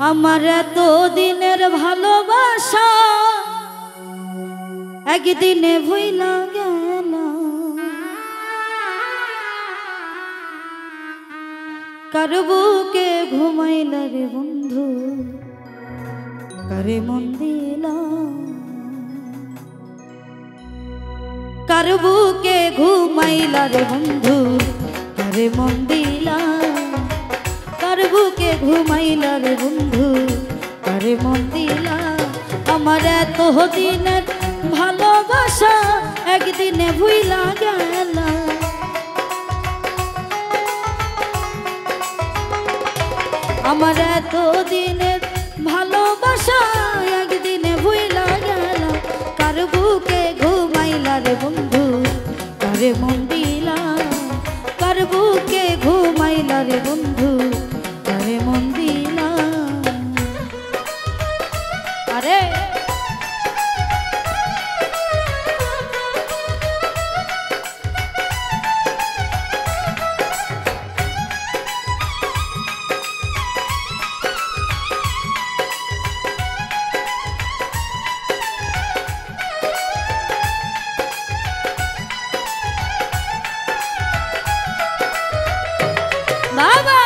আমার এত দিনের ভালোবাসা একদিনে ভুইলা গেল, কার বুকে ঘুমাইলা রে বন্ধু, কারে মন দিলা, কার বুকে ঘুমাইলা রে বন্ধু, কারে মন দিলা, কার বুকে ঘুমাইলা রে বন্ধু, কারে মন দিলা। আমার এত দিনের ভালোবাসা একদিনে ভুইলা গেল, আমার এত দিনের ভালোবাসা একদিনে ভুইলা গেল, কার বুকে ঘুমাইলা রে বন্ধু, কারে মন দিলা, কার বুকে ঘুমাইলা রে বন্ধু, কারে মন দিলা। আরে বাবা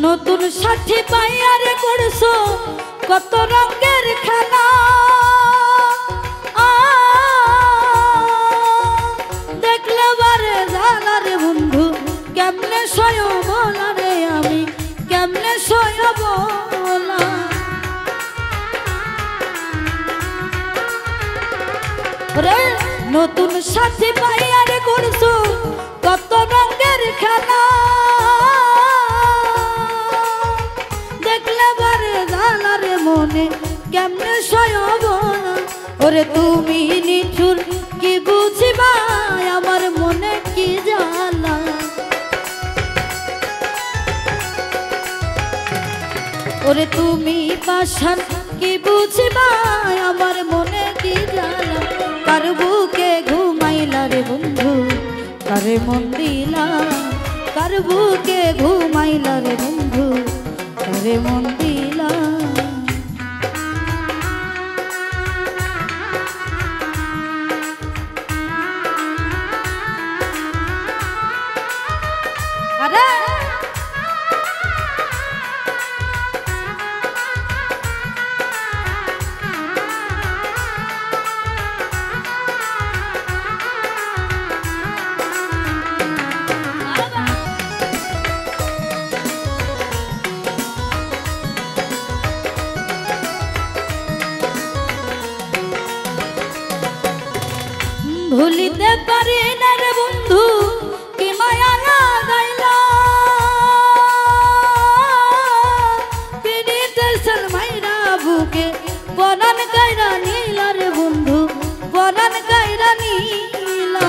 নতুন সাথী পাইয়ার করছো কত রঙের খেলা, দেখলে বারে জানা রে বন্ধু, কেমনে সয় বলা রে আমি, কেমনে সয় বলা। রে নতুন সাথী পাইয়ার করছো কত রঙের খেলা, দেখলে বারে জানা রে মনে, কেমনে সয় বলা। ওরে তুমি নিঠুর কি বুঝিবা আমার মনে কি জ্বালা, ওরে তুমি পাশান কি বুঝিবা আমার মনে কি জ্বালা। কার বুকে ঘুমাইলা রে বন্ধু, কারে মন দিলা, কার বুকে ঘুমাইলা রে বন্ধু, কারে মন দিলা। আরে ভুলিতে পারি না রে বন্ধু কি মায়া লাগাইলা, পিড়িতের সলমাইরা বুকে পরাণ কাইরা নীলা রে বন্ধু, পরাণ কাইরা নীলা।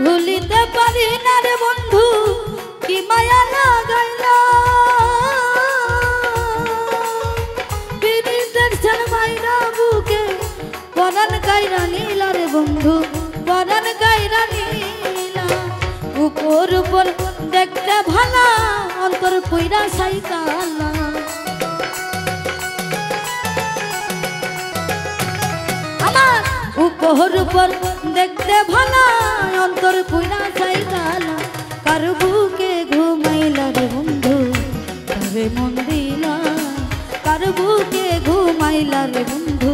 ভুলিতে পারি না রে বন্ধু কি মায়া লাগাইলা, পরাণ কাইরা নীলা রে বন্ধু, পরাণ কাইরা নীলা। উপর উপর দেখতে ভালা অন্তর কইরা সাইতালা, আমার উপর উপর দেখতে ভালা অন্তর কইরা সাইতালা। কার বুকে ঘুমাইলা রে বন্ধু, কারে মন দিলা, কার বুকে ঘুমাইলা রে বন্ধু,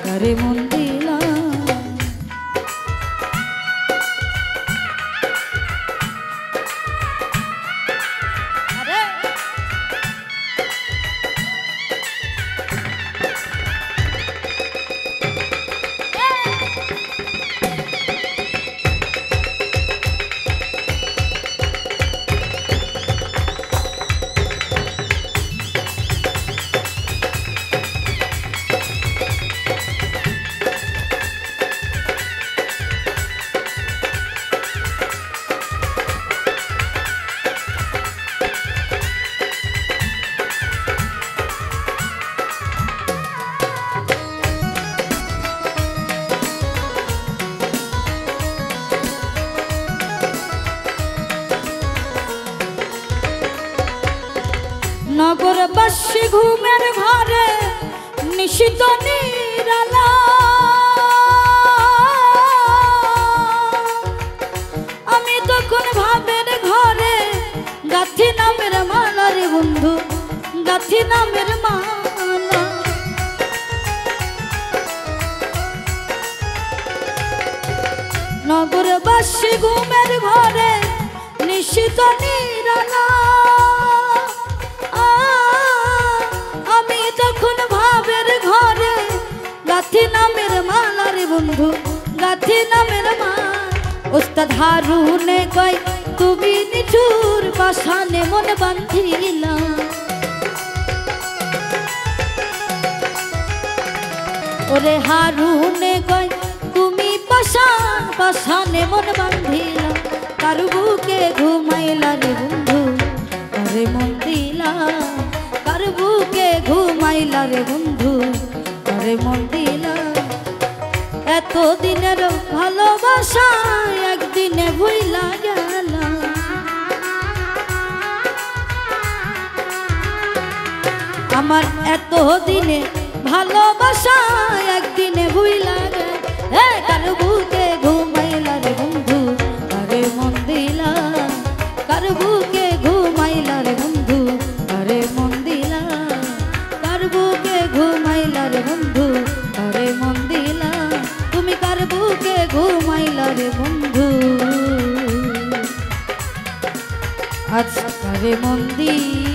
কারে মন দিলা। বাসি ঘুমের ঘরে নিশিত নিরালা আমি তখন ভাবের ঘরে গাথি নামের মালা রে বন্ধু গাথি নামের মালা নগরবাসী ঘুমের ঘরে নিশিত নিরালা আমি তখন ভাবের ঘরে গাথি নামের মালা রে বন্ধু গাথি নামের মালা ওস্তাদ হারুনে কয় তুমি নিঠুর পাশানে মন বাঁধিলা ওরে হারুনে কয় তুমি পাশান পাশানে মন বাঁধিলা কার বুকে ঘুমাইলা রে বন্ধু কারে মন দিলা কার বুকে ঘুমাইলা রে বন্ধু কারে মন দিলা এত দিনের ভালোবাসা একদিনে ভুইলা গেল আমার এত দিনে ভালোবাসা একদিনে ভুইলা গেল কার বুকে ঘুমাইলা রে বন্ধু কারে মন দিলা কার বুকে ঘুমাইলা রে বন্ধু কারে মন দিলা কার বুকে ঘুমাইলা রে বন্ধু কারে মন দিলা তুমি কার বুকে ঘুমাইলা রে বন্ধু আজ কারে মন দিলা